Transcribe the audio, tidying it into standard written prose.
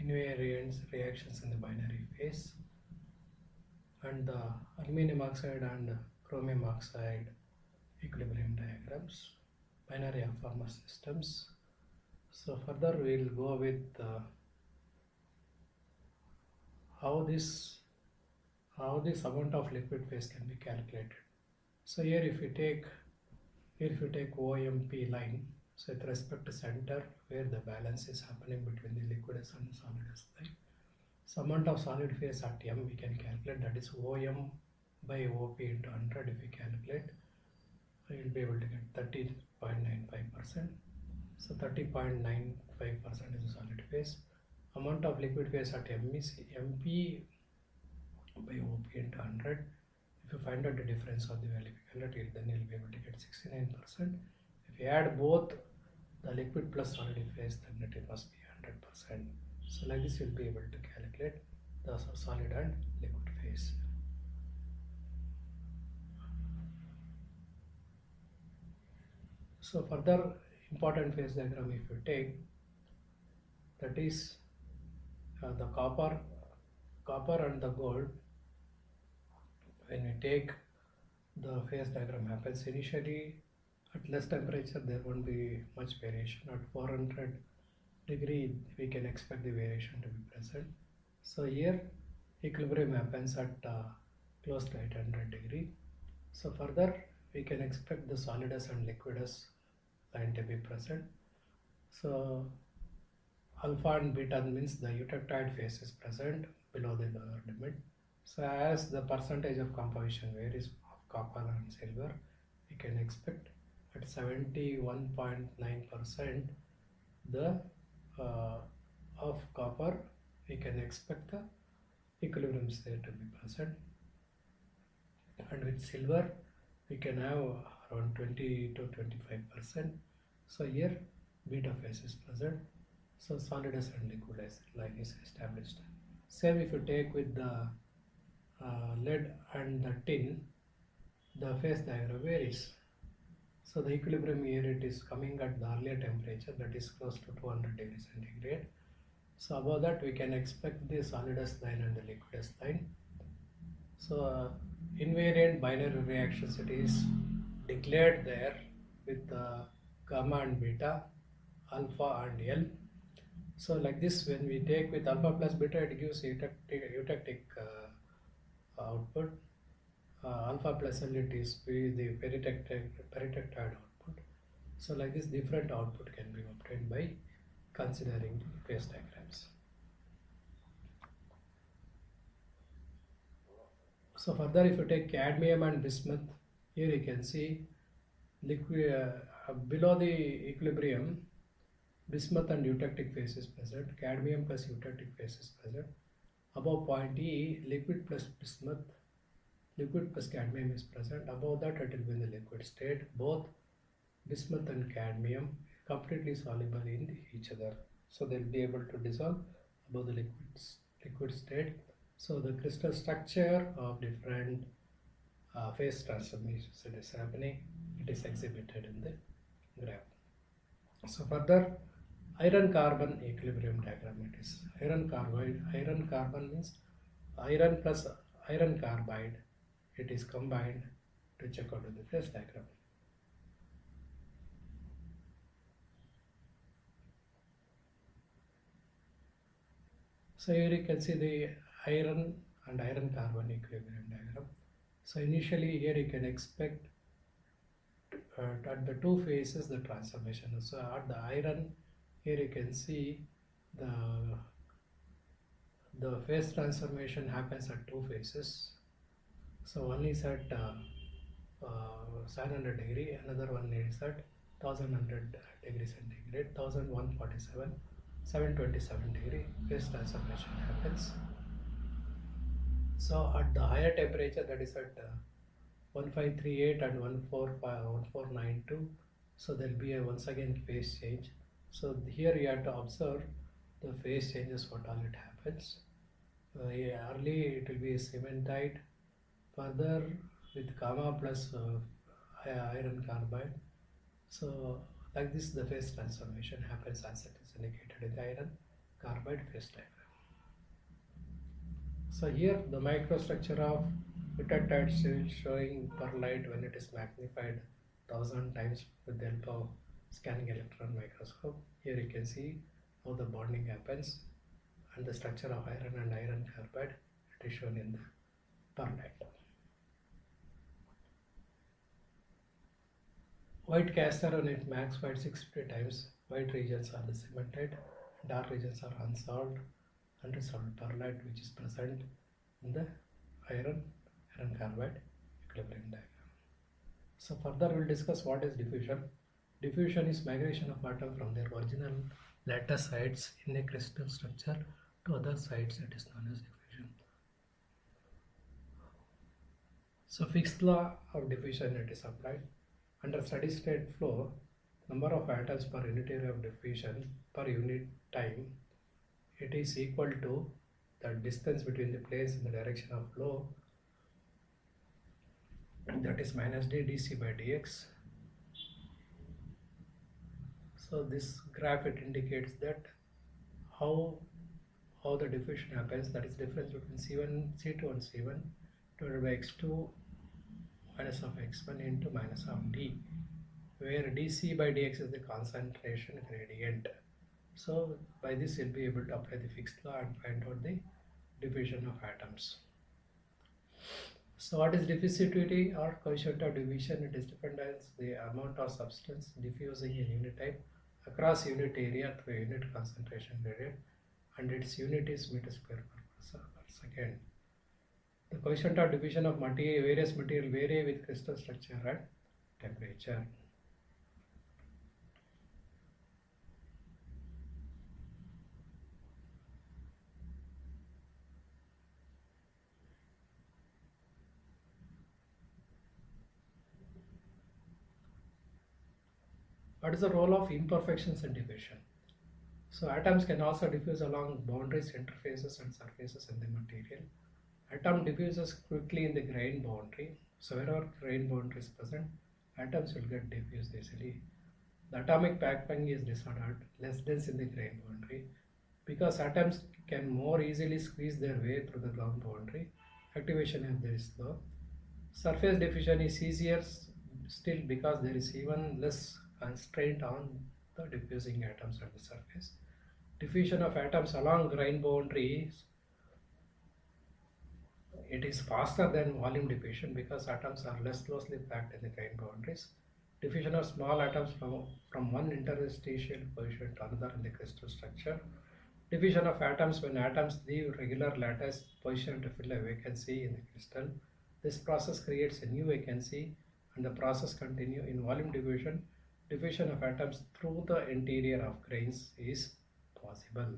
invariant reactions in the binary phase, and the aluminum oxide and chromium oxide equilibrium diagrams, binary conformal systems. So further we will go with how this amount of liquid phase can be calculated. So here if you take OMP line, so with respect to center where the balance is happening between the liquidus and solidus line. So amount of solid phase at M we can calculate, that is OM by OP into 100. If we calculate, we will be able to get 30.95%. So 30.95% is the solid phase. Amount of liquid phase at M is MP by OP into 100. If you find out the difference of the value, if you calculate it, then you will be able to get 69%. If you add both the liquid plus solid phase, then it must be 100%. So like this you will be able to calculate the solid and liquid phase. So further important phase diagram if you take, that is the copper and the gold. When we take the phase diagram happens initially at less temperature, there won't be much variation. At 400 degree we can expect the variation to be present. So here equilibrium happens at close to 800 degree. So further we can expect the solidus and liquidus line to be present. So alpha and beta means the eutectoid phase is present below the lower limit. So as the percentage of composition varies of copper and silver, we can expect at 71.9% the of copper, we can expect the equilibrium state to be present, and with silver we can have around 20 to 25%. So here beta phase is present. So solidus and liquidus line is established. Same if you take with the lead and the tin, the phase diagram varies. So the equilibrium here it is coming at the earlier temperature, that is close to 200 degrees centigrade. So above that we can expect the solidus line and the liquidus line. So invariant binary reactions it is declared there with gamma and beta, alpha and L. So like this, when we take with alpha plus beta, it gives eutectic output. Alpha plus L it is the peritectoid output. So like this, different output can be obtained by considering phase diagrams. So further, if you take cadmium and bismuth, here you can see liquid below the equilibrium, bismuth and eutectic phase is present, cadmium plus eutectic phase is present. Above point E, liquid plus bismuth, liquid plus cadmium is present. Above that, it will be in the liquid state. Both bismuth and cadmium completely soluble in each other, so they'll be able to dissolve above the liquid state. So the crystal structure of different phase transformations that is happening, it is exhibited in the graph. So further, iron carbon equilibrium diagram, it is iron carbon means iron plus iron carbide, it is combined to check out the phase diagram. So here you can see the iron and iron carbon equilibrium diagram. So initially here you can expect at the two phases the transformation. So at the iron, here you can see the phase transformation happens at two phases. So one is at 700 degree, another one is at 1100 degree centigrade, 1147, 727 degree phase transformation happens. So at the higher temperature, that is at 1538 and 1492, so there will be a once again phase change. So here you have to observe the phase changes, what all it happens. Early it will be cementite, further with gamma plus iron carbide. So like this the phase transformation happens as it is indicated in the iron carbide phase diagram. So here the microstructure of peptide is showing perlite when it is magnified 1000 times with the help of scanning electron microscope. Here you can see how the bonding happens and the structure of iron and iron carbide. It is shown in the perlite. White castor on it magnified 650 times. White regions are the cemented, dark regions are unsolved, unresolved perlite which is present in the iron carbide equilibrium diagram. So further we will discuss what is diffusion. Diffusion is migration of atom from their original lattice sites in a crystal structure to other sites. It is known as diffusion. So fixed law of diffusion it is applied. Under steady state flow, number of atoms per unit area of diffusion per unit time, it is equal to the distance between the planes in the direction of flow, that is minus d dc by dx. So this graph it indicates that how the diffusion happens, that is difference between C1, C2 and C1 divided by x2 minus of x1 into minus of d, where dc by dx is the concentration gradient. So by this you'll be able to apply the fixed law and find out the diffusion of atoms. So what is diffusivity or coefficient of diffusion? It is dependence the amount of substance diffusing in unit type across unit area through unit concentration gradient, and its unit is meters per second. The coefficient of diffusion of various material vary with crystal structure and temperature. What is the role of imperfections in diffusion? So atoms can also diffuse along boundaries, interfaces and surfaces in the material. Atom diffuses quickly in the grain boundary. So wherever grain boundary is present, atoms will get diffused easily. The atomic packing is disordered, less dense in the grain boundary. Because atoms can more easily squeeze their way through the ground boundary, activation is very slow. Surface diffusion is easier still because there is even less constraint on the diffusing atoms at the surface. Diffusion of atoms along grain boundaries, it is faster than volume diffusion because atoms are less closely packed in the grain boundaries. Diffusion of small atoms from one interstitial position to another in the crystal structure. Diffusion of atoms when atoms leave regular lattice position to fill a vacancy in the crystal. This process creates a new vacancy and the process continues. In volume diffusion, diffusion of atoms through the interior of grains is possible.